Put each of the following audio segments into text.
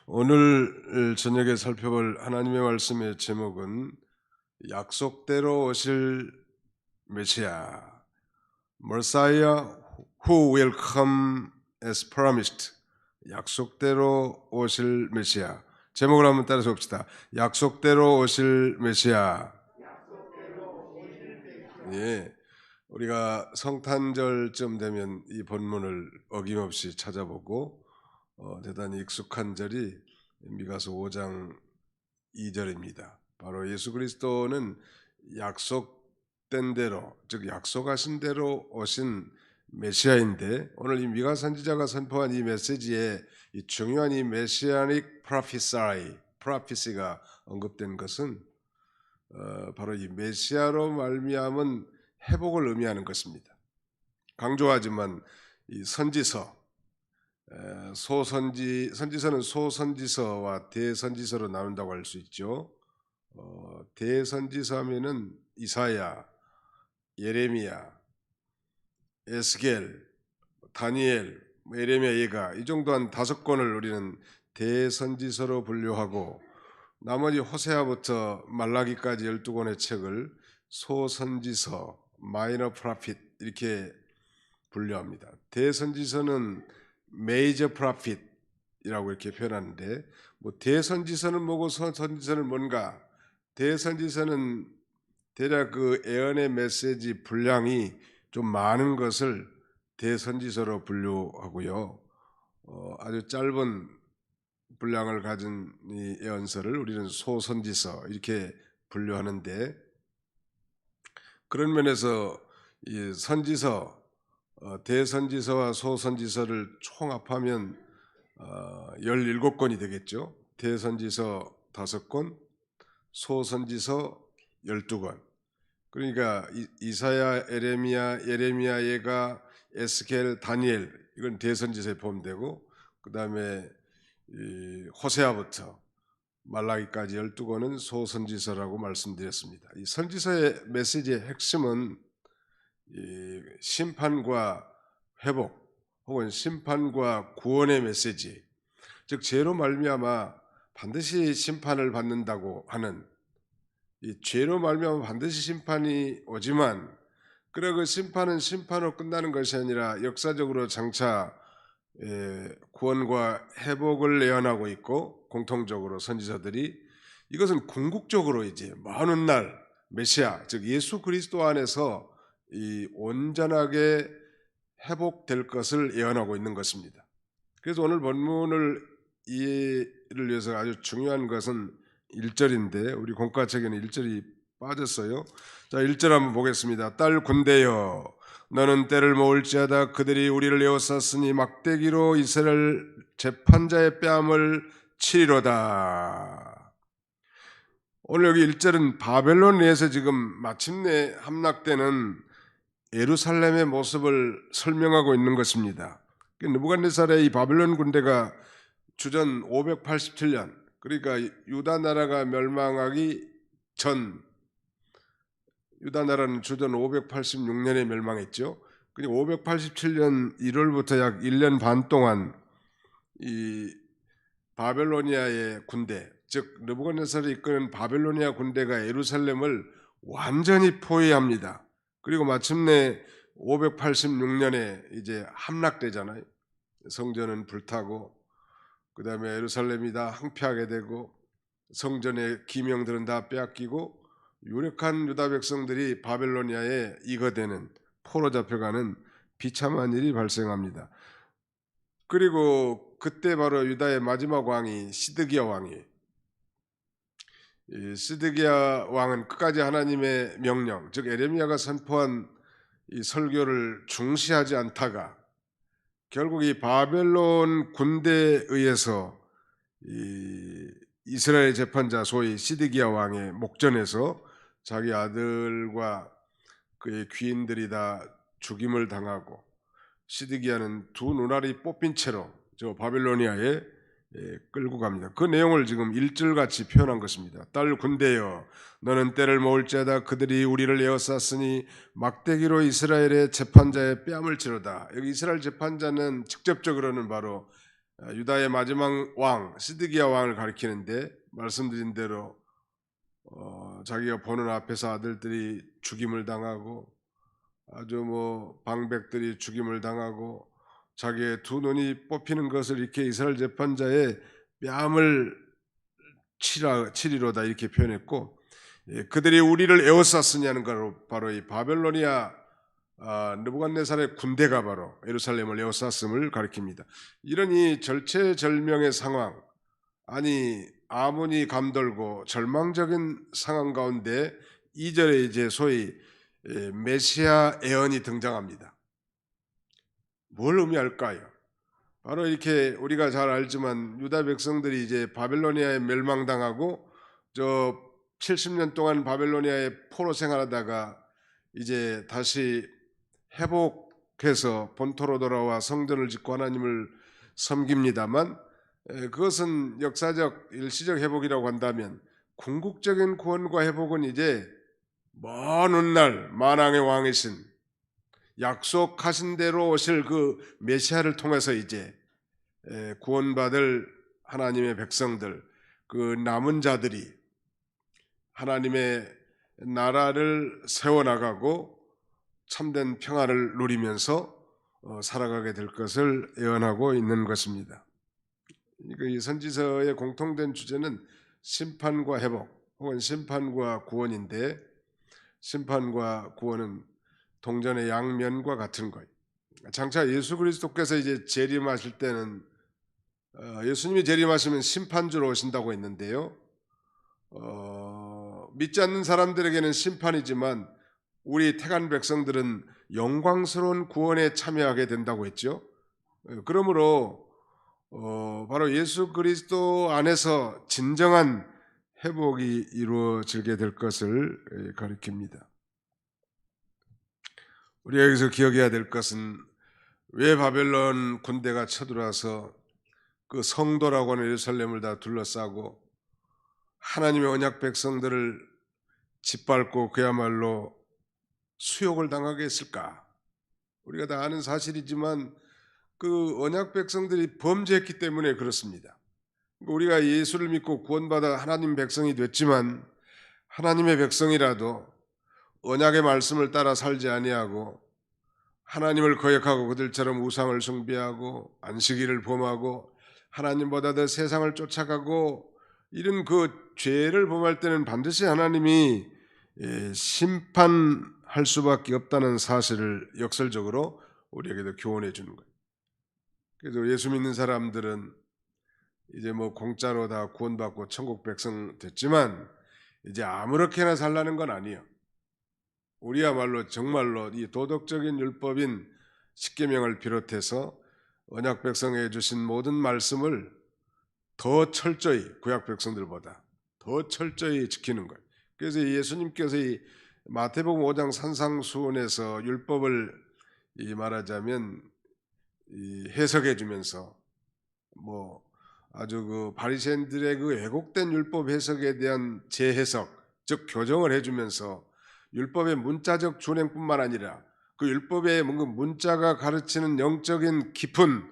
오늘 저녁에 살펴볼 하나님의 말씀의 제목은 약속대로 오실 메시아, Messiah who will come as promised. 약속대로 오실 메시아. 제목을 한번 따라서 봅시다. 약속대로 오실 메시아. 예, 우리가 성탄절쯤 되면 이 본문을 어김없이 찾아보고 대단히 익숙한 절이 미가서 5장 2절입니다. 바로 예수 그리스도는 약속된 대로, 즉 약속하신 대로 오신 메시아인데, 오늘 이 미가 선지자가 선포한 이 메시지에 이 중요한 이 메시아닉 프로피시가 언급된 것은 바로 이 메시아로 말미암은 회복을 의미하는 것입니다. 강조하지만 이 선지서, 선지서는 소선지서와 대선지서로 나눈다고 할 수 있죠. 대선지서 하면은 이사야, 예레미야, 에스겔, 다니엘, 예레미야, 예가 이 정도 한 5권을 우리는 대선지서로 분류하고, 나머지 호세아부터 말라기까지 12권의 책을 소선지서, 마이너 프로핏 이렇게 분류합니다. 대선지서는 메이저 프로핏이라고 이렇게 표현하는데, 뭐 대선지서는 뭐고 소선지서는 뭔가? 대선지서는 대략 그 예언의 메시지 분량이 좀 많은 것을 대선지서로 분류하고요. 아주 짧은 분량을 가진 이 예언서를 우리는 소선지서 이렇게 분류하는데, 그런 면에서 이 선지서, 대선지서와 소선지서를 총합하면 17권이 되겠죠. 대선지서 5권, 소선지서 12권. 그러니까 이사야, 예레미야, 예가, 에스겔, 다니엘 이건 대선지서에 포함되고, 그 다음에 호세아부터 말라기까지 12권은 소선지서라고 말씀드렸습니다. 이 선지서의 메시지의 핵심은 이 심판과 회복 혹은 심판과 구원의 메시지, 즉 죄로 말미암아 반드시 심판을 받는다고 하는, 이 죄로 말미암아 반드시 심판이 오지만, 그래 그 심판은 심판으로 끝나는 것이 아니라 역사적으로 장차 구원과 회복을 예언하고 있고, 공통적으로 선지자들이 이것은 궁극적으로 이제 먼 훗날 메시아, 즉 예수 그리스도 안에서 이 온전하게 회복될 것을 예언하고 있는 것입니다. 그래서 오늘 본문을 이해를 위해서 아주 중요한 것은 1절인데 우리 공과책에는 1절이 빠졌어요. 자, 1절 한번 보겠습니다. 딸 군대여, 너는 때를 모을지어다 그들이 우리를 에워쌌으니 막대기로 이스라엘 재판자의 뺨을 치리로다. 오늘 여기 1절은 바벨론에서 지금 마침내 함락되는 예루살렘의 모습을 설명하고 있는 것입니다. 느부갓네살의 이 바벨론 군대가 주전 587년, 그러니까 유다 나라가 멸망하기 전, 유다 나라는 주전 586년에 멸망했죠. 그리고 587년 1월부터 약 1년 반 동안 이 바벨로니아의 군대, 즉 느부갓네살이 이끄는 바벨로니아 군대가 예루살렘을 완전히 포위합니다. 그리고 마침내 586년에 이제 함락되잖아요. 성전은 불타고, 그 다음에 예루살렘이 다 항폐하게 되고, 성전의 기명들은 다 빼앗기고, 유력한 유다 백성들이 바벨로니아에 이거되는, 포로 잡혀가는 비참한 일이 발생합니다. 그리고 그때 바로 유다의 마지막 왕이 시드기야 왕이, 이 시드기야 왕은 끝까지 하나님의 명령, 즉 예레미야가 선포한 이 설교를 중시하지 않다가 결국 이 바벨론 군대에 의해서 이 이스라엘 재판자 소위 시드기야 왕의 목전에서 자기 아들과 그의 귀인들이 다 죽임을 당하고, 시드기야는 두 눈알이 뽑힌 채로 저 바벨로니아에 끌고 갑니다. 그 내용을 지금 1절같이 표현한 것입니다. 딸 군대여, 너는 때를 모을지어다 그들이 우리를 에워쌌으니 막대기로 이스라엘의 재판자의 뺨을 치르다. 여기 이스라엘 재판자는 직접적으로는 바로 유다의 마지막 왕 시드기야 왕을 가리키는데, 말씀드린 대로 자기가 보는 앞에서 아들들이 죽임을 당하고 아주 방백들이 죽임을 당하고 자기의 두 눈이 뽑히는 것을 이렇게 이스라엘 재판자의 뺨을 치리로다 이렇게 표현했고, 그들이 우리를 에워쌌으냐는 거로 바로 이 바벨로니아 느부갓네살의 군대가 바로 예루살렘을 에워쌌음을 가리킵니다. 이런 이 절체절명의 상황, 아니 아문이 감돌고 절망적인 상황 가운데 2절에 이제 소위 메시아 예언이 등장합니다. 뭘 의미할까요? 바로 이렇게 우리가 잘 알지만 유다 백성들이 이제 바벨로니아에 멸망당하고 저 70년 동안 바벨로니아에 포로 생활하다가 이제 다시 회복해서 본토로 돌아와 성전을 짓고 하나님을 섬깁니다만, 그것은 역사적 일시적 회복이라고 한다면 궁극적인 구원과 회복은 이제 먼 훗날 만왕의 왕이신 약속하신 대로 오실 그 메시아를 통해서 이제 구원받을 하나님의 백성들, 그 남은 자들이 하나님의 나라를 세워나가고 참된 평화를 누리면서 살아가게 될 것을 예언하고 있는 것입니다. 이 선지서의 공통된 주제는 심판과 회복 혹은 심판과 구원인데, 심판과 구원은 동전의 양면과 같은 거예요. 장차 예수 그리스도께서 이제 재림하실 때는 예수님이 재림하시면 심판주로 오신다고 했는데요, 믿지 않는 사람들에게는 심판이지만 우리 택한 백성들은 영광스러운 구원에 참여하게 된다고 했죠. 그러므로 바로 예수 그리스도 안에서 진정한 회복이 이루어지게 될 것을 가리킵니다. 우리가 여기서 기억해야 될 것은 왜 바벨론 군대가 쳐들어와서 그 성도라고 하는 예루살렘을 다 둘러싸고 하나님의 언약 백성들을 짓밟고 그야말로 수욕을 당하게 했을까? 우리가 다 아는 사실이지만 그 언약 백성들이 범죄했기 때문에 그렇습니다. 우리가 예수를 믿고 구원받아 하나님 백성이 됐지만 하나님의 백성이라도 언약의 말씀을 따라 살지 아니하고 하나님을 거역하고 그들처럼 우상을 숭배하고 안식일을 범하고 하나님보다 더 세상을 쫓아가고 이런 그 죄를 범할 때는 반드시 하나님이 심판할 수밖에 없다는 사실을 역설적으로 우리에게도 교훈해 주는 거예요. 그래서 예수 믿는 사람들은 이제 공짜로 다 구원받고 천국 백성 됐지만 이제 아무렇게나 살라는 건 아니에요. 우리야말로 정말로 이 도덕적인 율법인 십계명을 비롯해서 언약 백성에 주신 모든 말씀을 더 철저히 구약 백성들보다 더 철저히 지키는 거예요. 그래서 예수님께서 이 마태복음 5장 산상수훈에서 율법을 말하자면 해석해 주면서 아주 그 바리새인들의 그 왜곡된 율법 해석에 대한 재해석, 즉 교정을 해주면서 율법의 문자적 준행뿐만 아니라 그 율법의 문자가 가르치는 영적인 깊은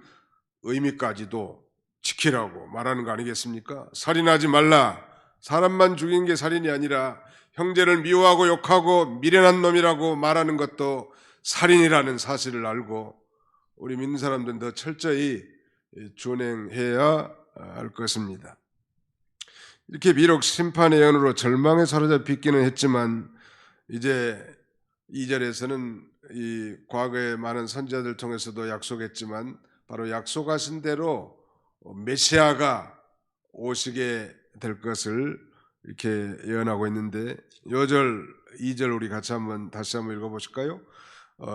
의미까지도 지키라고 말하는 거 아니겠습니까? 살인하지 말라. 사람만 죽인 게 살인이 아니라 형제를 미워하고 욕하고 미련한 놈이라고 말하는 것도 살인이라는 사실을 알고 우리 믿는 사람들은 더 철저히 준행해야 할 것입니다. 이렇게 비록 심판의 연으로 절망에 사로잡히기는 했지만 이제 2절에서는 이 과거의 많은 선지자들 통해서도 약속했지만 바로 약속하신 대로 메시아가 오시게 될 것을 이렇게 예언하고 있는데, 요절 2절 우리 같이 다시 한번 읽어보실까요?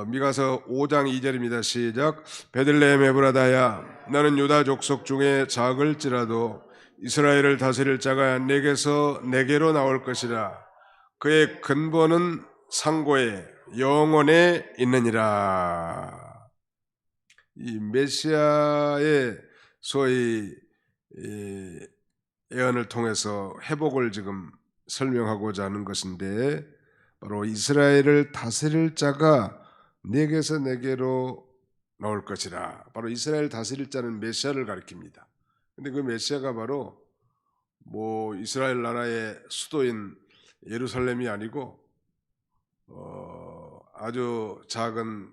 미가서 5장 2절입니다. 시작. 베들레헴 에브라다야, 나는 유다 족속 중에 작을지라도 이스라엘을 다스릴 자가 내게서 내게로 나올 것이라. 그의 근본은 상고에 영원에 있느니라. 이 메시아의 소위 예언을 통해서 회복을 지금 설명하고자 하는 것인데, 바로 이스라엘을 다스릴 자가 내게서 내게로 나올 것이라. 바로 이스라엘 다스릴 자는 메시아를 가리킵니다. 근데 그 메시아가 바로 뭐 이스라엘 나라의 수도인 예루살렘이 아니고 아주 작은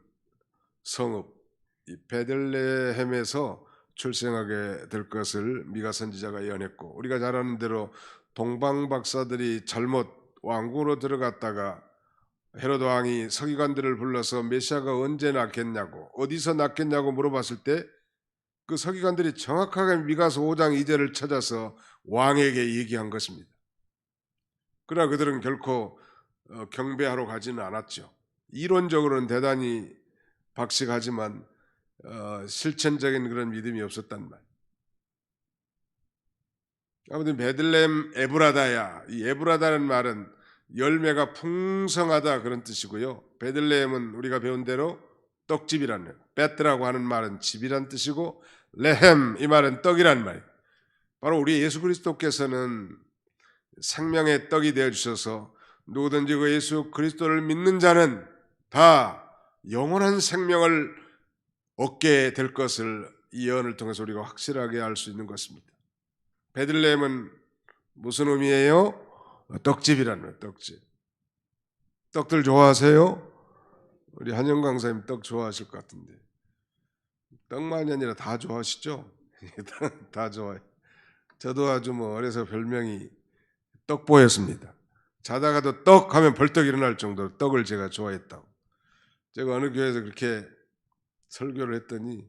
성읍 이 베들레헴에서 출생하게 될 것을 미가 선지자가 예언했고, 우리가 잘 아는 대로 동방 박사들이 잘못 왕궁으로 들어갔다가 헤로드 왕이 서기관들을 불러서 메시아가 언제 낳겠냐고, 어디서 낳겠냐고 물어봤을 때 그 서기관들이 정확하게 미가서 5장 2절을 찾아서 왕에게 얘기한 것입니다. 그러나 그들은 결코 경배하러 가지는 않았죠. 이론적으로는 대단히 박식하지만 실천적인 그런 믿음이 없었단 말. 아무튼 베들레헴 에브라다야, 이 에브라다는 말은 열매가 풍성하다 그런 뜻이고요. 베들레헴은 우리가 배운 대로 떡집이라는, 베트라고 하는 말은 집이란 뜻이고, 레헴 이 말은 떡이란 말이에요. 바로 우리 예수 그리스도께서는 생명의 떡이 되어 주셔서 누구든지 그 예수 그리스도를 믿는 자는 다 영원한 생명을 얻게 될 것을 이 예언을 통해서 우리가 확실하게 알 수 있는 것입니다. 베들레헴은 무슨 의미예요? 떡집이라는 거예요. 떡집. 떡들 좋아하세요? 우리 한영 강사님 떡 좋아하실 것 같은데. 떡만이 아니라 다 좋아하시죠? 다 좋아해요. 저도 아주 어려서 별명이 떡보였습니다. 자다가도 떡 하면 벌떡 일어날 정도로 떡을 제가 좋아했다고. 제가 어느 교회에서 그렇게 설교를 했더니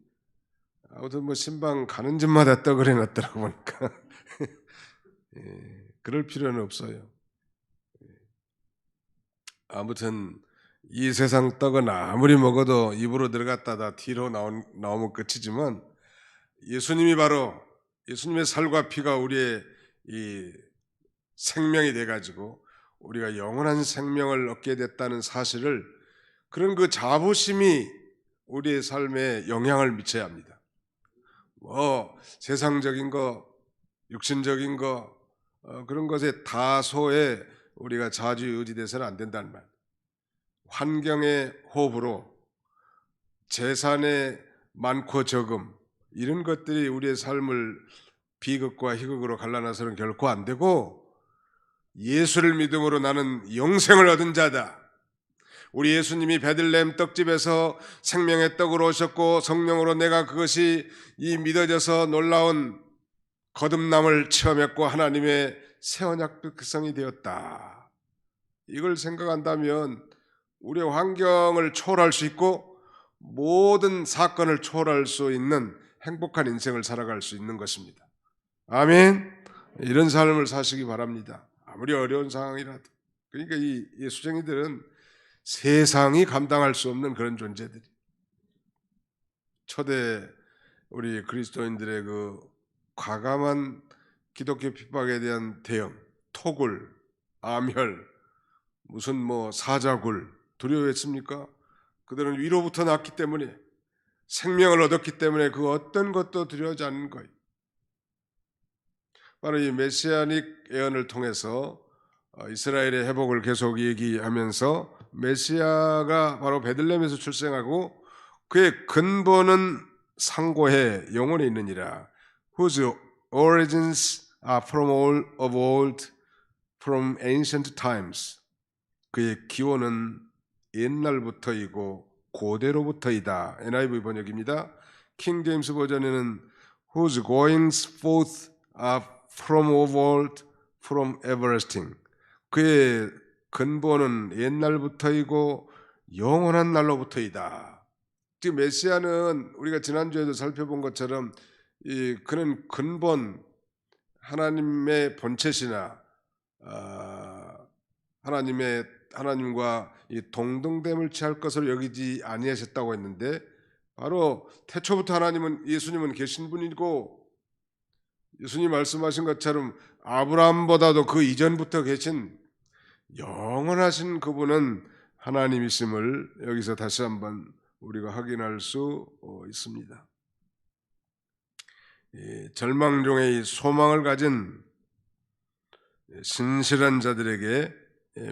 아무튼 신방 가는 집마다 떡을 해놨더라고 보니까 그럴 필요는 없어요. 아무튼 이 세상 떡은 아무리 먹어도 입으로 들어갔다 다 뒤로 나오면 끝이지만, 예수님이 바로 예수님의 살과 피가 우리의 이 생명이 돼가지고 우리가 영원한 생명을 얻게 됐다는 사실을, 그런 그 자부심이 우리의 삶에 영향을 미쳐야 합니다. 세상적인 거, 육신적인 거, 그런 것에 다소에 우리가 좌지우지돼서는 안 된다는 말. 환경의 호흡으로, 재산의 많고 적음, 이런 것들이 우리의 삶을 비극과 희극으로 갈라놔서는 결코 안 되고, 예수를 믿음으로 나는 영생을 얻은 자다. 우리 예수님이 베들레헴 떡집에서 생명의 떡으로 오셨고 성령으로 내가 그것이 이 믿어져서 놀라운 거듭남을 체험했고 하나님의 새 언약 백성이 되었다. 이걸 생각한다면 우리의 환경을 초월할 수 있고 모든 사건을 초월할 수 있는 행복한 인생을 살아갈 수 있는 것입니다. 아멘. 이런 삶을 사시기 바랍니다. 아무리 어려운 상황이라도. 그러니까 이 예수쟁이들은 세상이 감당할 수 없는 그런 존재들이, 초대 우리 그리스도인들의 그 과감한 기독교 핍박에 대한 대응, 토굴, 암혈, 무슨 사자굴 두려워했습니까? 그들은 위로부터 났기 때문에, 생명을 얻었기 때문에 그 어떤 것도 두려워하지 않는 거예요. 바로 이 메시아닉 예언을 통해서 이스라엘의 회복을 계속 얘기하면서 메시아가 바로 베들레헴에서 출생하고 그의 근본은 상고해 영원에 있느니라. Whose origins are from of old, from ancient times. 그의 기원은 옛날부터이고 고대로부터이다. NIV 번역입니다. 킹 제임스 버전에는 Whose goings forth are from of old, from everlasting. 그의 근본은 옛날부터이고 영원한 날로부터이다. 지금 메시아는 우리가 지난주에도 살펴본 것처럼 그는 근본, 하나님의 본체시나 하나님과 이 동등됨을 취할 것을 여기지 아니하셨다고 했는데, 바로 태초부터 예수님은 계신 분이고, 예수님 말씀하신 것처럼 아브라함보다도 그 이전부터 계신 영원하신 그분은 하나님이심을 여기서 다시 한번 우리가 확인할 수 있습니다. 절망 중에 소망을 가진 신실한 자들에게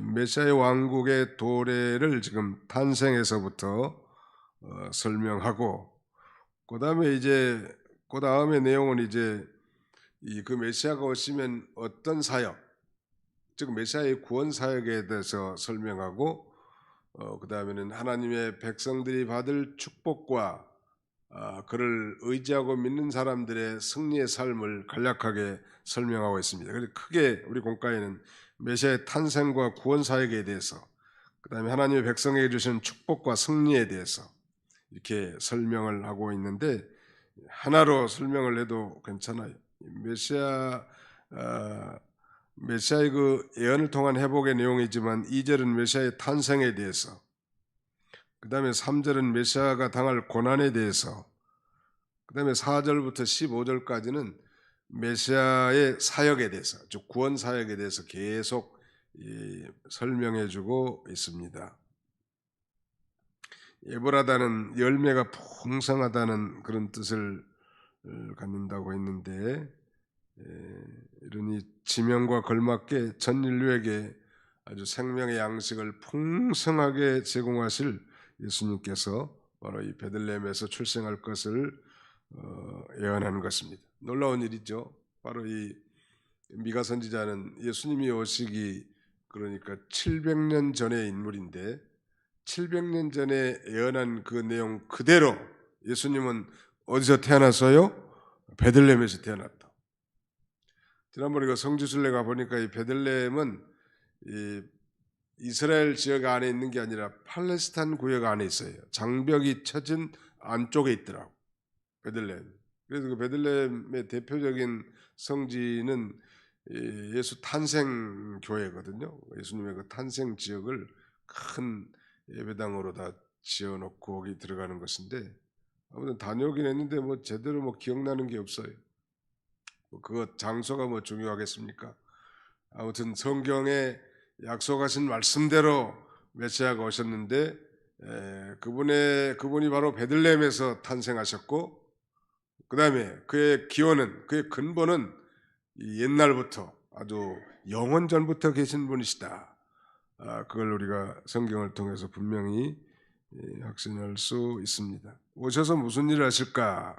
메시아의 왕국의 도래를 지금 탄생에서부터 설명하고, 그 다음에 내용은 이제 그 메시아가 오시면 어떤 사역, 즉 메시아의 구원 사역에 대해서 설명하고, 그 다음에는 하나님의 백성들이 받을 축복과 그를 의지하고 믿는 사람들의 승리의 삶을 간략하게 설명하고 있습니다. 그래서 크게 우리 공과에는 메시아의 탄생과 구원 사역에 대해서, 그 다음에 하나님의 백성에게 주시는 축복과 승리에 대해서 이렇게 설명을 하고 있는데, 하나로 설명을 해도 괜찮아요. 메시아의 그 예언을 통한 회복의 내용이지만 2절은 메시아의 탄생에 대해서, 그 다음에 3절은 메시아가 당할 고난에 대해서, 그 다음에 4절부터 15절까지는 메시아의 사역에 대해서, 즉 구원 사역에 대해서 계속 설명해 주고 있습니다. 에보라다는 열매가 풍성하다는 그런 뜻을 갖는다고 했는데, 이러니 지명과 걸맞게 전 인류에게 아주 생명의 양식을 풍성하게 제공하실 예수님께서 바로 이 베들레헴에서 출생할 것을 예언하는 것입니다. 놀라운 일이죠. 바로 이 미가 선지자는 예수님이 오시기 그러니까 700년 전의 인물인데, 700년 전에 예언한 그 내용 그대로 예수님은 어디서 태어났어요? 베들레헴에서 태어났다. 지난번에 그 성지순례 가 보니까 이 베들레헴은 이 이스라엘 지역 안에 있는 게 아니라 팔레스타인 구역 안에 있어요. 장벽이 쳐진 안쪽에 있더라고, 베들레헴. 그래서 그 베들레헴의 대표적인 성지는 예수 탄생 교회거든요. 예수님의 그 탄생 지역을 큰 예배당으로 다 지어놓고 거기 들어가는 것인데, 아무튼 다녀오긴 했는데 뭐 제대로 뭐 기억나는 게 없어요. 그거 장소가 뭐 중요하겠습니까? 아무튼 성경에 약속하신 말씀대로 메시아가 오셨는데, 그분이 바로 베들레헴에서 탄생하셨고, 그 다음에 그의 기원은, 그의 근본은 옛날부터 아주 영원 전부터 계신 분이시다. 그걸 우리가 성경을 통해서 분명히 확신할 수 있습니다. 오셔서 무슨 일을 하실까?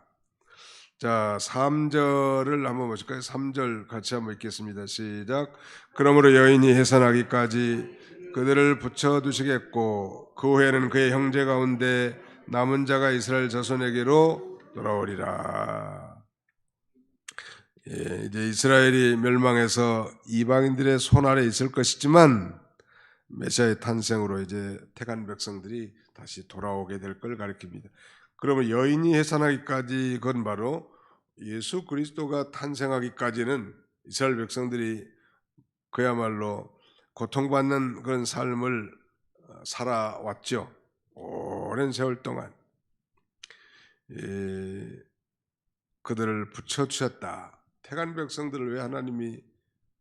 자, 3절을 한번 보실까요? 3절 같이 한번 읽겠습니다. 시작. 그러므로 여인이 해산하기까지 그들을 붙여두시겠고 그 후에는 그의 형제 가운데 남은 자가 이스라엘 자손에게로 돌아오리라. 이제 이스라엘이 멸망해서 이방인들의 손 아래 있을 것이지만 메시아의 탄생으로 이제 택한 백성들이 다시 돌아오게 될 걸 가리킵니다. 그러면 여인이 해산하기까지, 그건 바로 예수 그리스도가 탄생하기까지는 이스라엘 백성들이 그야말로 고통받는 그런 삶을 살아왔죠. 오랜 세월 동안 그들을 붙여주셨다. 택한 백성들을 왜 하나님이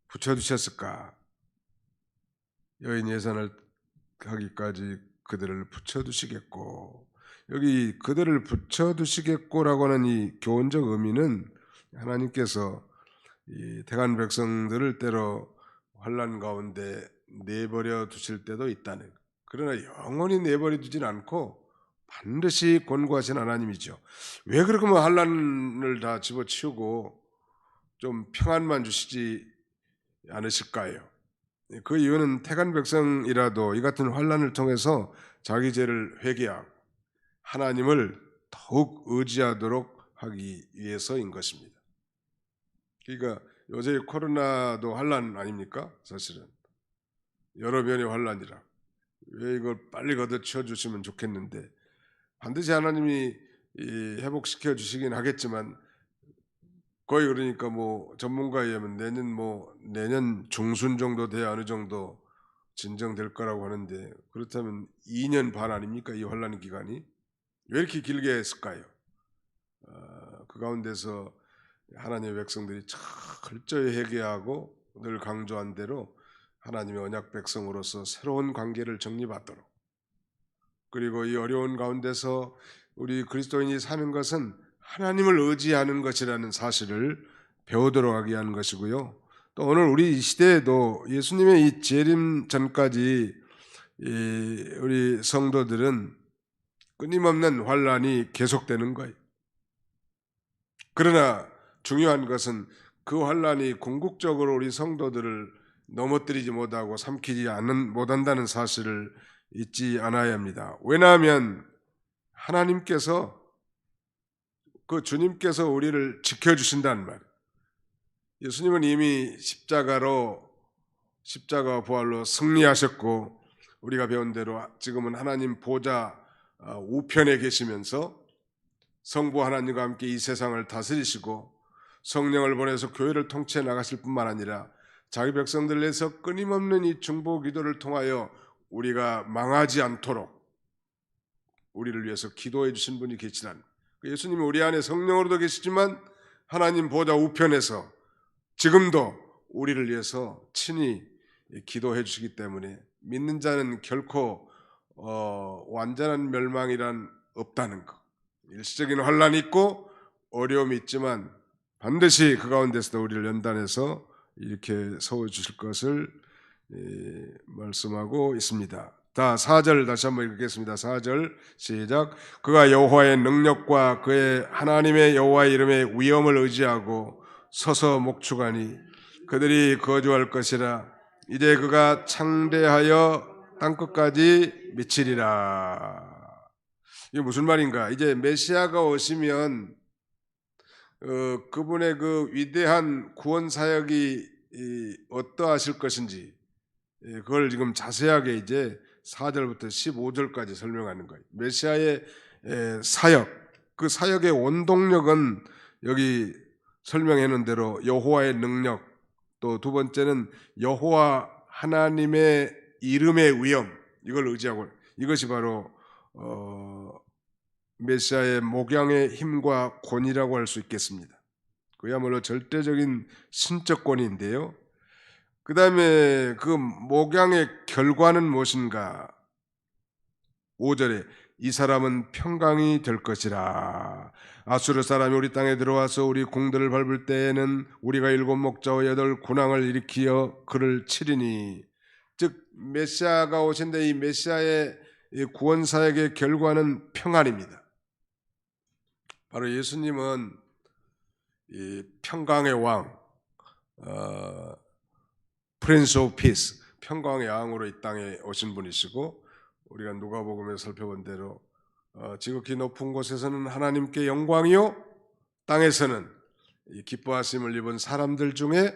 붙여주셨을까? 여인 예산을 하기까지 그들을 붙여두시겠고, 여기 그들을 붙여두시겠고라고 하는 이 교훈적 의미는 하나님께서 이 택한 백성들을 때로 환난 가운데 내버려 두실 때도 있다는, 그러나 영원히 내버려 두진 않고 반드시 권고하신 하나님이죠. 왜 그렇게 뭐 환난을 다 집어치우고 좀 평안만 주시지 않으실까요? 그 이유는 택한 백성이라도 이 같은 환난을 통해서 자기 죄를 회개하고 하나님을 더욱 의지하도록 하기 위해서인 것입니다. 그러니까 요새 코로나도 환난 아닙니까? 사실은 여러 면의 환난이라, 왜 이걸 빨리 걷어치워 주시면 좋겠는데, 반드시 하나님이 회복시켜 주시긴 하겠지만, 거의 그러니까 뭐 전문가에 의하면 내년 중순 정도 돼야 어느 정도 진정될 거라고 하는데, 그렇다면 2년 반 아닙니까? 이 환난 기간이 왜 이렇게 길게 했을까요? 그 가운데서 하나님의 백성들이 철저히 회개하고 늘 강조한 대로 하나님의 언약 백성으로서 새로운 관계를 정립하도록, 그리고 이 어려운 가운데서 우리 그리스도인이 사는 것은 하나님을 의지하는 것이라는 사실을 배우도록 하게 하는 것이고요. 또 오늘 우리 이 시대에도 예수님의 이 재림 전까지 우리 성도들은 끊임없는 환난이 계속되는 거예요. 그러나 중요한 것은 그 환란이 궁극적으로 우리 성도들을 넘어뜨리지 못하고 삼키지 못한다는 사실을 잊지 않아야 합니다. 왜냐하면 하나님께서 그 주님께서 우리를 지켜주신다는 말. 예수님은 이미 십자가 부활로 승리하셨고 우리가 배운 대로 지금은 하나님 보좌 우편에 계시면서 성부 하나님과 함께 이 세상을 다스리시고 성령을 보내서 교회를 통치해 나가실 뿐만 아니라 자기 백성들을 위해서 끊임없는 이 중보 기도를 통하여 우리가 망하지 않도록 우리를 위해서 기도해 주신 분이 계시다는, 예수님이 우리 안에 성령으로도 계시지만 하나님 보좌 우편에서 지금도 우리를 위해서 친히 기도해 주시기 때문에 믿는 자는 결코 완전한 멸망이란 없다는 것. 일시적인 환란이 있고 어려움이 있지만 반드시 그 가운데서도 우리를 연단해서 이렇게 세워주실 것을 말씀하고 있습니다. 4절 다시 한번 읽겠습니다. 4절 시작. 그가 여호와의 능력과 그의 하나님의 여호와의 이름의 위엄을 의지하고 서서 목축하니 그들이 거주할 것이라. 이제 그가 창대하여 땅끝까지 미치리라. 이게 무슨 말인가? 이제 메시아가 오시면 그분의 그 위대한 구원 사역이 어떠하실 것인지 그걸 지금 자세하게 이제 4절부터 15절까지 설명하는 거예요. 메시아의 사역, 그 사역의 원동력은 여기 설명해 놓은 대로 여호와의 능력, 또 두 번째는 여호와 하나님의 이름의 위엄, 이걸 의지하고, 이것이 바로 메시아의 목양의 힘과 권위라고 할 수 있겠습니다. 그야말로 절대적인 신적 권위인데요. 그 다음에 그 목양의 결과는 무엇인가? 5절에 이 사람은 평강이 될 것이라. 아수르 사람이 우리 땅에 들어와서 우리 궁들을 밟을 때에는 우리가 7 목자와 8 군왕을 일으키어 그를 치리니. 즉 메시아가 오신데 이 메시아의 구원 사역의 결과는 평안입니다. 바로 예수님은 이 평강의 왕, Prince of Peace, 평강의 왕으로 이 땅에 오신 분이시고, 우리가 누가복음에 살펴본 대로 지극히 높은 곳에서는 하나님께 영광이요 땅에서는 기뻐하심을 입은 사람들 중에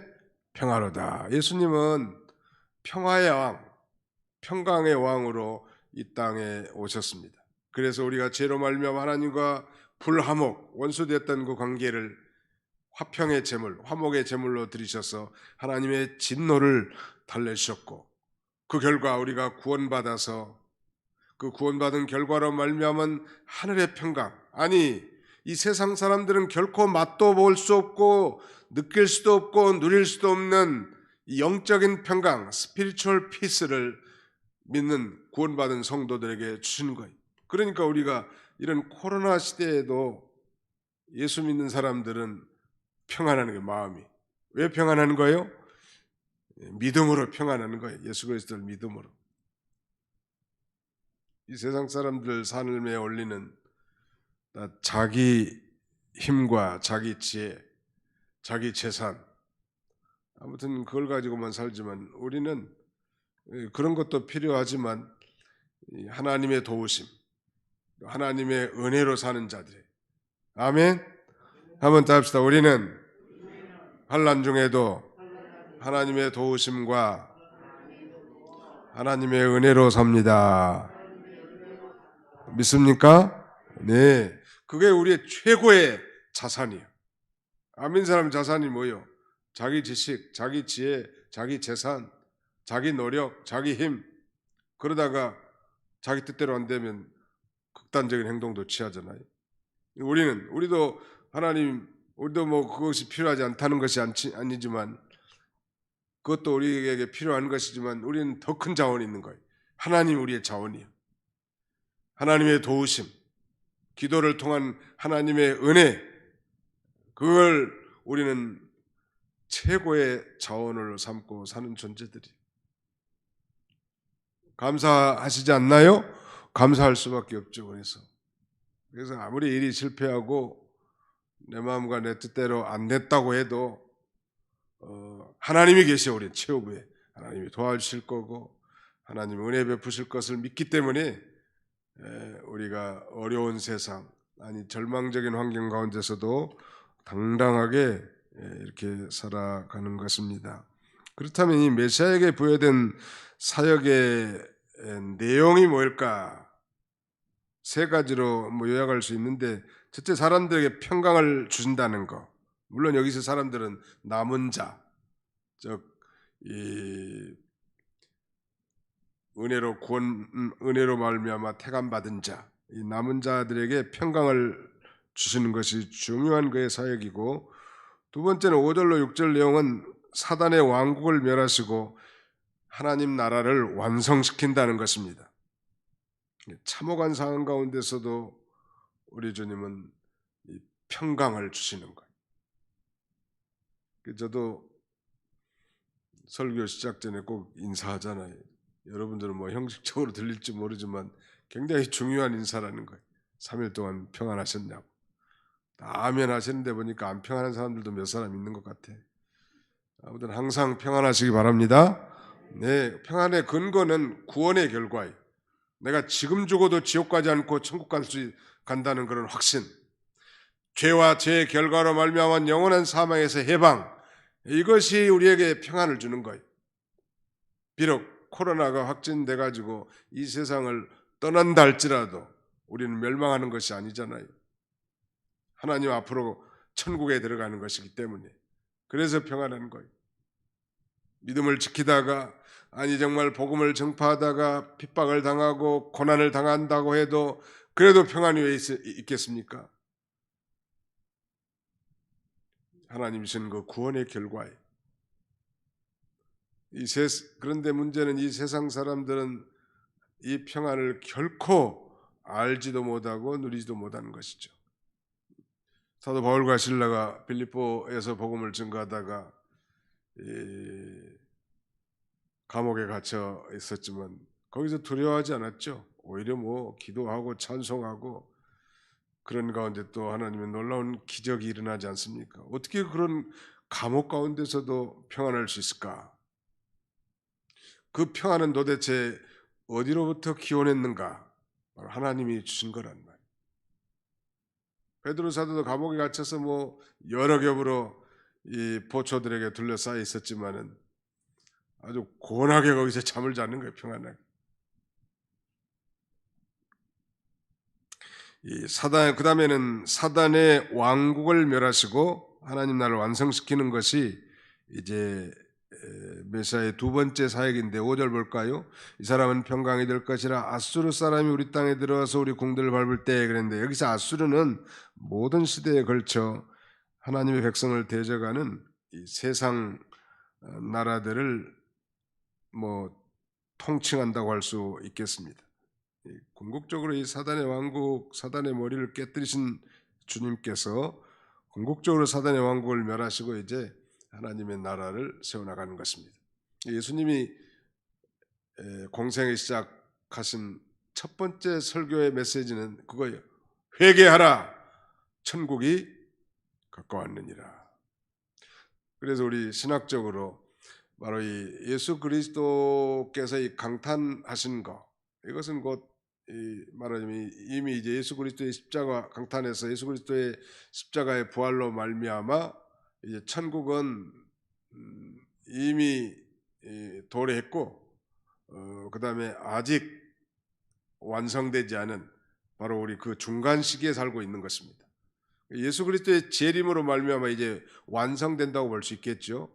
평화로다. 예수님은 평화의 왕, 평강의 왕으로 이 땅에 오셨습니다. 그래서 우리가 죄로 말미암아 하나님과 불화목, 원수되었던 그 관계를 화평의 제물, 화목의 제물로 드리셔서 하나님의 진노를 달래주셨고, 그 결과 우리가 구원받아서 그 구원받은 결과로 말미암은 하늘의 평강, 아니 이 세상 사람들은 결코 맛도 볼 수 없고 느낄 수도 없고 누릴 수도 없는 영적인 평강, 스피리추얼 피스를 믿는 구원받은 성도들에게 주시는 거예요. 그러니까 우리가 이런 코로나 시대에도 예수 믿는 사람들은 평안하는 게 마음이. 왜 평안하는 거예요? 믿음으로 평안하는 거예요. 예수 그리스도를 믿음으로. 이 세상 사람들 삶에 올리는 자기 힘과 자기 지혜, 자기 재산, 아무튼 그걸 가지고만 살지만 우리는 그런 것도 필요하지만 하나님의 도우심, 하나님의 은혜로 사는 자들. 아멘. 한번 더 합시다. 우리는 환난 중에도 하나님의 도우심과 하나님의 은혜로 삽니다. 믿습니까? 네. 그게 우리의 최고의 자산이에요. 아멘 사람 자산이 뭐예요? 자기 지식, 자기 지혜, 자기 재산, 자기 노력, 자기 힘. 그러다가 자기 뜻대로 안 되면 극단적인 행동도 취하잖아요. 우리도 하나님, 우리도 뭐 그것이 필요하지 않다는 것이 아니지만 그것도 우리에게 필요한 것이지만 우리는 더 큰 자원이 있는 거예요. 하나님 우리의 자원이에요. 하나님의 도우심, 기도를 통한 하나님의 은혜, 그걸 우리는 최고의 자원으로 삼고 사는 존재들이. 감사하시지 않나요? 감사할 수밖에 없죠. 그래서 아무리 일이 실패하고 내 마음과 내 뜻대로 안 됐다고 해도 하나님이 계셔. 우리 최후부에 하나님이 도와주실 거고 하나님 은혜 베푸실 것을 믿기 때문에 우리가 어려운 세상 아니 절망적인 환경 가운데서도 당당하게 이렇게 살아가는 것입니다. 그렇다면 이 메시아에게 부여된 사역의 내용이 뭘까? 세 가지로 요약할 수 있는데, 첫째, 사람들에게 평강을 주신다는 거. 물론 여기서 사람들은 남은 자, 즉 이 은혜로 말미암아 택함 받은 자, 이 남은 자들에게 평강을 주시는 것이 중요한 그의 사역이고, 두 번째는 5절로 6절 내용은 사단의 왕국을 멸하시고 하나님 나라를 완성시킨다는 것입니다. 참혹한 상황 가운데서도 우리 주님은 이 평강을 주시는 거예요. 저도 설교 시작 전에 꼭 인사하잖아요. 여러분들은 형식적으로 들릴지 모르지만 굉장히 중요한 인사라는 거예요. 3일 동안 평안하셨냐고. 다 아멘 하시는데 보니까 안 평안한 사람들도 몇 사람 있는 것 같아. 아무튼 항상 평안하시기 바랍니다. 네, 평안의 근거는 구원의 결과예요. 내가 지금 죽어도 지옥 가지 않고 천국 간다는 그런 확신, 죄와 죄의 결과로 말미암은 영원한 사망에서 해방, 이것이 우리에게 평안을 주는 거예요. 비록 코로나가 확진돼 가지고 이 세상을 떠난다 할지라도 우리는 멸망하는 것이 아니잖아요. 하나님 앞으로 천국에 들어가는 것이기 때문에, 그래서 평안한 거예요. 믿음을 지키다가 아니 정말 복음을 전파하다가 핍박을 당하고 고난을 당한다고 해도 그래도 평안이 왜 있겠습니까? 하나님이 주신 그 구원의 결과예요. 그런데 문제는 이 세상 사람들은 이 평안을 결코 알지도 못하고 누리지도 못하는 것이죠. 사도 바울과 실라가 빌립보에서 복음을 전가하다가 감옥에 갇혀 있었지만 거기서 두려워하지 않았죠. 오히려 기도하고 찬송하고 그런 가운데 또 하나님의 놀라운 기적이 일어나지 않습니까? 어떻게 그런 감옥 가운데서도 평안할 수 있을까? 그 평안은 도대체 어디로부터 기원했는가? 바로 하나님이 주신 거란 말이에요. 베드로 사도도 감옥에 갇혀서 여러 겹으로 이 보초들에게 둘러싸여 있었지만은 아주 고원하게 거기서 잠을 자는 거예요. 평안하게. 그 다음에는 사단의 왕국을 멸하시고 하나님 나라를 완성시키는 것이 이제 메시아의 두 번째 사역인데 5절 볼까요? 이 사람은 평강이 될 것이라 아수르 사람이 우리 땅에 들어와서 우리 궁들을 밟을 때 그랬는데, 여기서 아수르는 모든 시대에 걸쳐 하나님의 백성을 대적하는 이 세상 나라들을 통칭한다고 할 수 있겠습니다. 궁극적으로 이 사단의 왕국, 사단의 머리를 깨뜨리신 주님께서 궁극적으로 사단의 왕국을 멸하시고 이제 하나님의 나라를 세워나가는 것입니다. 예수님이 공생을 시작하신 첫 번째 설교의 메시지는 그거예요. 회개하라, 천국이 가까웠느니라. 그래서 우리 신학적으로 바로 이 예수 그리스도께서 이 강탄하신 것, 이것은 곧 말하자면 이미 이제 예수 그리스도의 십자가 강탄에서 예수 그리스도의 십자가의 부활로 말미암아 이제 천국은 이미 도래했고, 그 다음에 아직 완성되지 않은 바로 우리 그 중간 시기에 살고 있는 것입니다. 예수 그리스도의 재림으로 말미암아 이제 완성된다고 볼 수 있겠죠.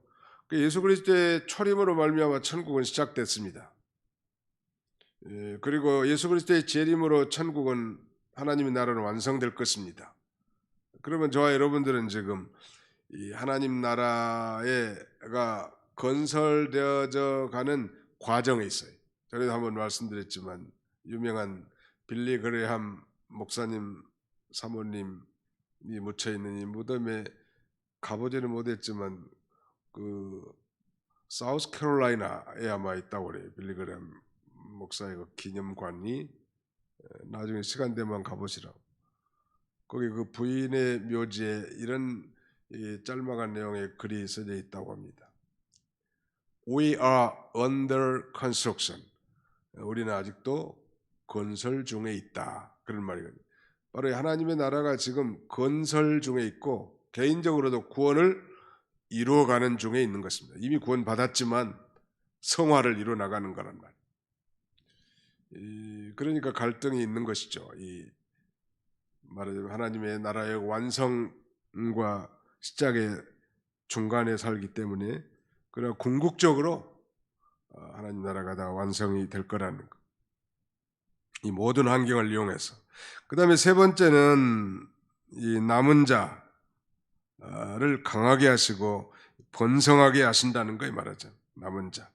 예수 그리스도의 초림으로 말미암아 천국은 시작됐습니다. 그리고 예수 그리스도의 재림으로 천국은 하나님의 나라로 완성될 것입니다. 그러면 저와 여러분들은 지금 이 하나님 나라가 건설되어져 가는 과정에 있어요. 전에도 한번 말씀드렸지만 유명한 빌리 그레함 목사님 사모님이 묻혀 있는 이 무덤에 가보지는 못했지만 그 사우스캐롤라이나에 아마 있다고 그래요. 빌리 그레함 목사의 그 기념관이 나중에 시간 되면 가보시라고. 거기 그 부인의 묘지에 이런 이 짤막한 내용의 글이 써져 있다고 합니다. We are under construction. 우리는 아직도 건설 중에 있다. 그런 말이거든요. 바로 하나님의 나라가 지금 건설 중에 있고 개인적으로도 구원을 이루어가는 중에 있는 것입니다. 이미 구원 받았지만 성화를 이루어 나가는 거란 말이에요. 그러니까 갈등이 있는 것이죠. 말하자면 하나님의 나라의 완성과 시작의 중간에 살기 때문에, 그러나 궁극적으로 하나님 나라가 다 완성이 될 거라는 것. 이 모든 환경을 이용해서. 그 다음에 세 번째는 이 남은 자를 강하게 하시고 번성하게 하신다는 거에 말하죠. 남은 자.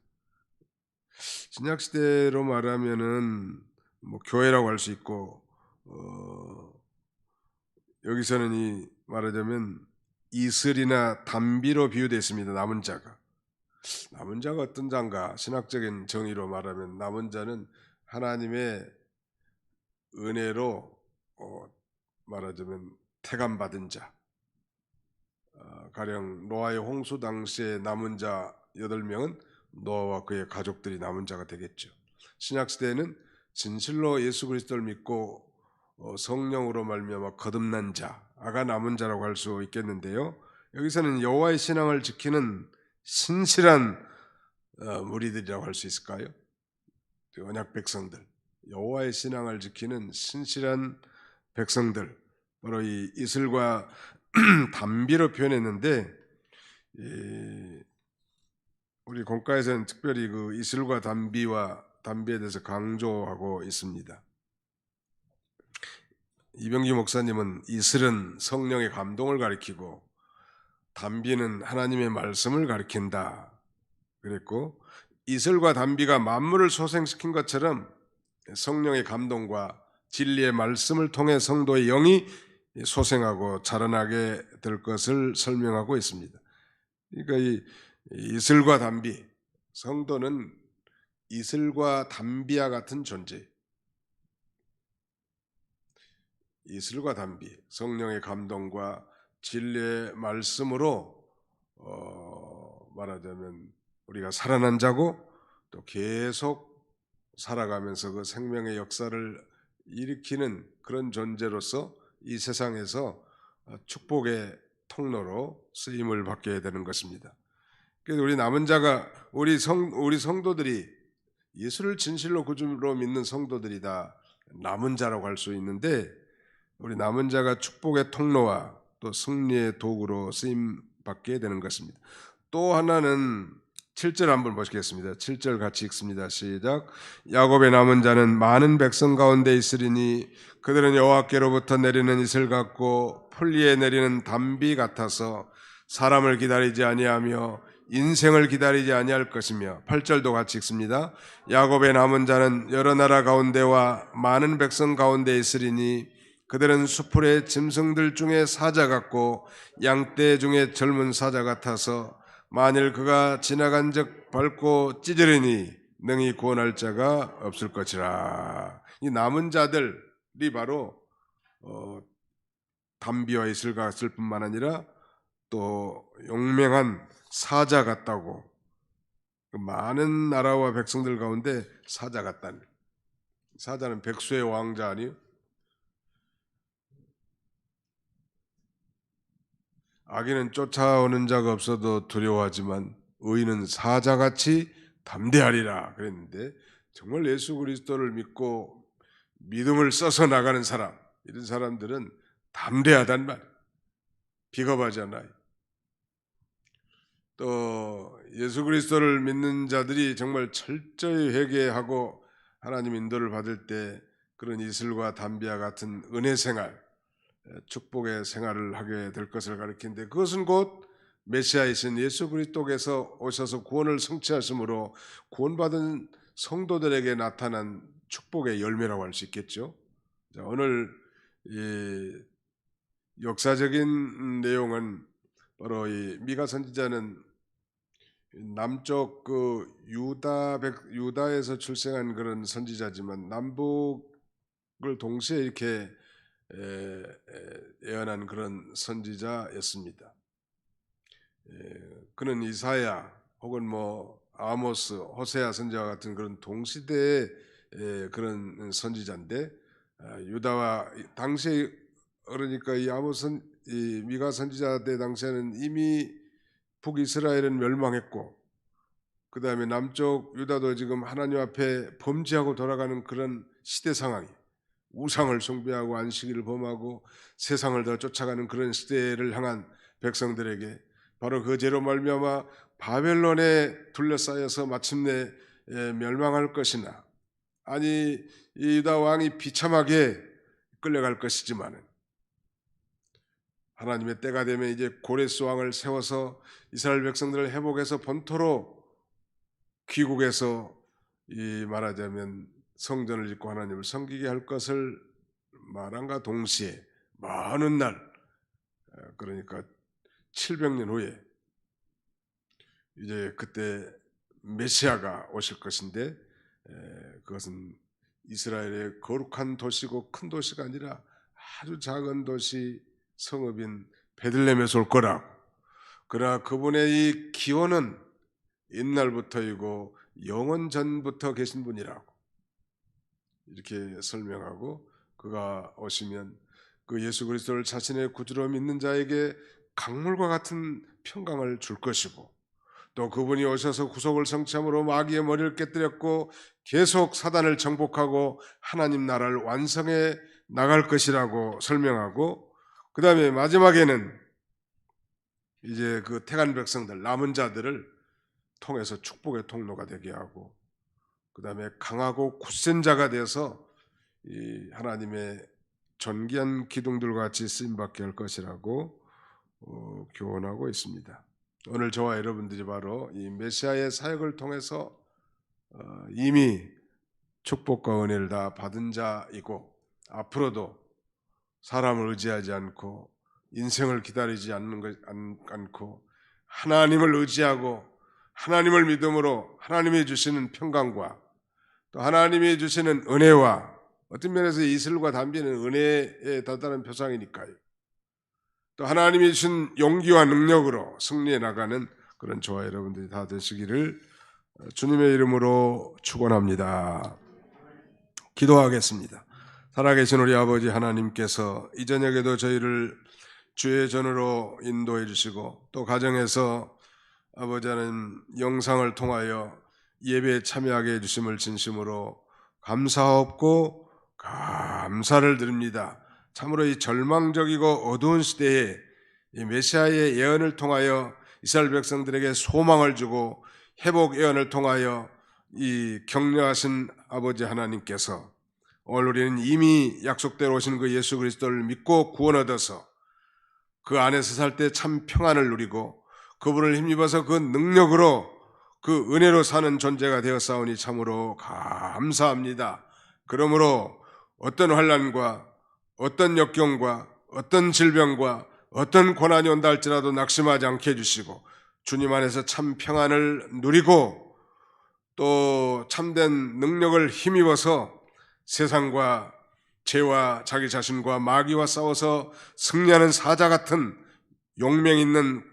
신약 시대로 말하면은 뭐 교회라고 할 수 있고, 여기서는 이 말하자면 이슬이나 담비로 비유됐습니다. 남은 자가. 남은 자가 어떤 자인가? 신학적인 정의로 말하면 남은 자는 하나님의 은혜로 말하자면 택함받은 자. 가령 노아의 홍수 당시에 남은 자 8명은 노아와 그의 가족들이 남은 자가 되겠죠. 신약 시대에는 진실로 예수 그리스도를 믿고 성령으로 말미암아 거듭난 자가 남은 자라고 할 수 있겠는데요. 여기서는 여호와의 신앙을 지키는 신실한 무리들이라고 할 수 있을까요? 언약 백성들, 여호와의 신앙을 지키는 신실한 백성들, 바로 이 이슬과 담비로 표현했는데, 우리 공과에서는 특별히 그 이슬과 담비에 대해서 강조하고 있습니다. 이병기 목사님은 이슬은 성령의 감동을 가리키고 담비는 하나님의 말씀을 가리킨다 그랬고, 이슬과 담비가 만물을 소생시킨 것처럼 성령의 감동과 진리의 말씀을 통해 성도의 영이 소생하고 자라나게 될 것을 설명하고 있습니다. 그러니까 이 이슬과 담비, 성도는 이슬과 담비와 같은 존재. 이슬과 담비, 성령의 감동과 진리의 말씀으로 말하자면 우리가 살아난 자고, 또 계속 살아가면서 그 생명의 역사를 일으키는 그런 존재로서 이 세상에서 축복의 통로로 쓰임을 받게 되는 것입니다. 그래서 우리 남은 자가 우리 성도들이 예수를 진실로 구주로 믿는 성도들이 다 남은 자라고 할 수 있는데, 우리 남은 자가 축복의 통로와 또 승리의 도구로 쓰임 받게 되는 것입니다. 또 하나는 7절 한번 보시겠습니다. 7절 같이 읽습니다. 시작. 야곱의 남은 자는 많은 백성 가운데 있으리니 그들은 여호와께로부터 내리는 이슬 같고 풀리에 내리는 담비 같아서 사람을 기다리지 아니하며 인생을 기다리지 아니할 것이며. 8절도 같이 읽습니다. 야곱의 남은 자는 여러 나라 가운데와 많은 백성 가운데 있으리니 그들은 수풀의 짐승들 중에 사자 같고 양떼 중에 젊은 사자 같아서 만일 그가 지나간 적 밟고 찢으리니 능히 구원할 자가 없을 것이라. 이 남은 자들이 바로 담비와 이슬 같을 뿐만 아니라 또 용맹한 사자 같다고, 많은 나라와 백성들 가운데 사자 같다는. 사자는 백수의 왕자 아니요? 악인은 쫓아오는 자가 없어도 두려워하지만 의인은 사자같이 담대하리라 그랬는데, 정말 예수 그리스도를 믿고 믿음을 써서 나가는 사람, 이런 사람들은 담대하단 말, 비겁하지 않아요. 또 예수 그리스도를 믿는 자들이 정말 철저히 회개하고 하나님 인도를 받을 때 그런 이슬과 담비와 같은 은혜 생활, 축복의 생활을 하게 될 것을 가리키는데, 그것은 곧 메시아이신 예수 그리스도께서 오셔서 구원을 성취하심으로 구원받은 성도들에게 나타난 축복의 열매라고 할 수 있겠죠. 자, 오늘 이 역사적인 내용은 바로 이 미가 선지자는 남쪽 그 유다에서 출생한 그런 선지자지만 남북을 동시에 이렇게 예언한 그런 선지자였습니다. 그는 이사야 혹은 뭐 아모스, 호세아 선지자 같은 그런 동시대의 그런 선지자인데, 유다와 당시에, 그러니까 이 이 미가 선지자 때 당시에는 이미 북이스라엘은 멸망했고, 그 다음에 남쪽 유다도 지금 하나님 앞에 범죄하고 돌아가는 그런 시대 상황이, 우상을 숭배하고 안식일을 범하고 세상을 더 쫓아가는 그런 시대를 향한 백성들에게 바로 그 죄로 말미암아 바벨론에 둘러싸여서 마침내 멸망할 것이나, 아니 이 유다 왕이 비참하게 끌려갈 것이지만은, 하나님의 때가 되면 이제 고레스 왕을 세워서 이스라엘 백성들을 회복해서 본토로 귀국해서 이 말하자면 성전을 짓고 하나님을 섬기게 할 것을 말함과 동시에 먼 훗날, 그러니까 700년 후에 이제 그때 메시아가 오실 것인데, 그것은 이스라엘의 거룩한 도시고 큰 도시가 아니라 아주 작은 도시 성읍인 베들레헴에서 올 거라고. 그러나 그분의 이 기원은 옛날부터이고 영원 전부터 계신 분이라고 이렇게 설명하고, 그가 오시면 그 예수 그리스도를 자신의 구주로 믿는 자에게 강물과 같은 평강을 줄 것이고, 또 그분이 오셔서 구속을 성취함으로 마귀의 머리를 깨뜨렸고 계속 사단을 정복하고 하나님 나라를 완성해 나갈 것이라고 설명하고, 그 다음에 마지막에는 이제 그 택한 백성들, 남은 자들을 통해서 축복의 통로가 되게 하고, 그 다음에 강하고 굳센 자가 되어서 이 하나님의 존귀한 기둥들과 같이 쓰임받게 할 것이라고 교언하고 있습니다. 오늘 저와 여러분들이 바로 이 메시아의 사역을 통해서 이미 축복과 은혜를 다 받은 자이고, 앞으로도 사람을 의지하지 않고 인생을 기다리지 않고 하나님을 의지하고 하나님을 믿음으로 하나님이 주시는 평강과 또 하나님이 주시는 은혜와, 어떤 면에서 이슬과 담비는 은혜에 다다른 표상이니까요, 또 하나님이 주신 용기와 능력으로 승리해 나가는 그런 저와 여러분들이 다 되시기를 주님의 이름으로 축원합니다. 기도하겠습니다. 살아계신 우리 아버지 하나님께서 이 저녁에도 저희를 주의 전으로 인도해 주시고, 또 가정에서 아버지 하나님 영상을 통하여 예배에 참여하게 해주심을 진심으로 감사하옵고 감사를 드립니다. 참으로 이 절망적이고 어두운 시대에 이 메시아의 예언을 통하여 이스라엘 백성들에게 소망을 주고 회복 예언을 통하여 이 격려하신 아버지 하나님께서 오늘 우리는 이미 약속대로 오신 그 예수 그리스도를 믿고 구원 얻어서 그 안에서 살 때 참 평안을 누리고 그분을 힘입어서 그 능력으로 그 은혜로 사는 존재가 되었사오니 참으로 감사합니다. 그러므로 어떤 환난과 어떤 역경과 어떤 질병과 어떤 고난이 온다 할지라도 낙심하지 않게 해주시고, 주님 안에서 참 평안을 누리고 또 참된 능력을 힘입어서 세상과 죄와 자기 자신과 마귀와 싸워서 승리하는 사자 같은 용맹 있는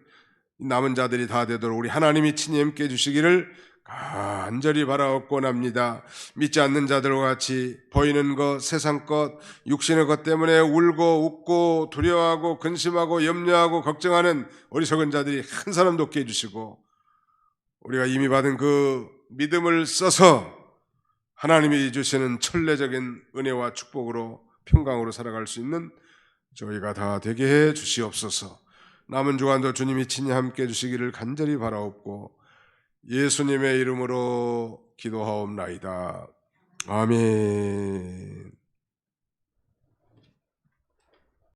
남은 자들이 다 되도록 우리 하나님이 친히 함께 해주시기를 간절히 바라옵고납니다. 믿지 않는 자들과 같이 보이는 것, 세상 것, 육신의 것 때문에 울고 웃고 두려워하고 근심하고 염려하고 걱정하는 어리석은 자들이 한 사람도 없게 해주시고, 우리가 이미 받은 그 믿음을 써서 하나님이 주시는 천례적인 은혜와 축복으로 평강으로 살아갈 수 있는 저희가 다 되게 해 주시옵소서. 남은 주간도 주님이 친히 함께 해주시기를 간절히 바라옵고 예수님의 이름으로 기도하옵나이다. 아멘.